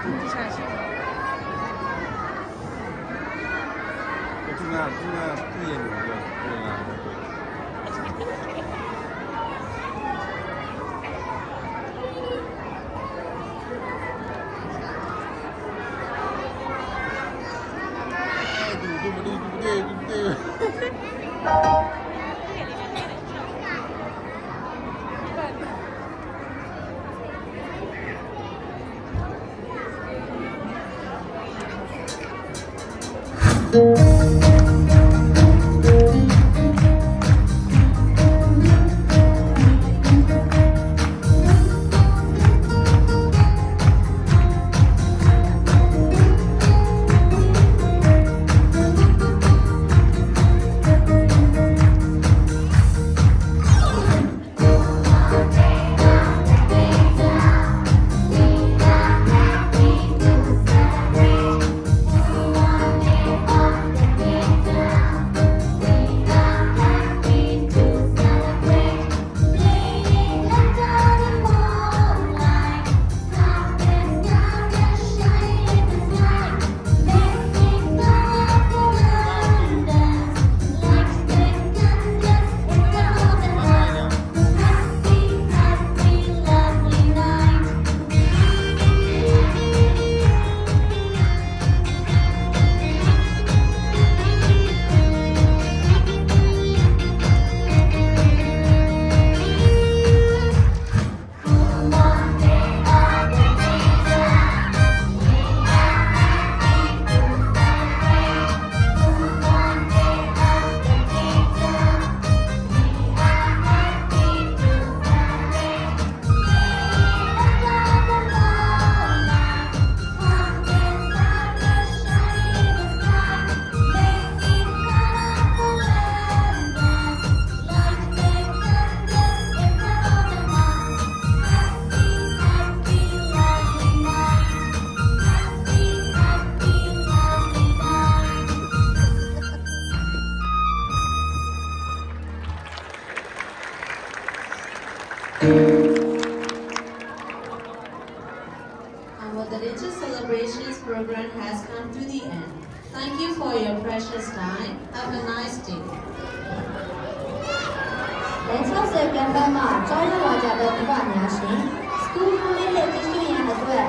不演了，对啊。对不对？Our religious celebrations program has come to the end. Thank you for your precious time. Have a nice day. 60ပြန်ပတ်မှာကျောင်းရောက်လာကြတဲ့မိဘများရှင် School Holiday တည်ရှိရန်အတွက်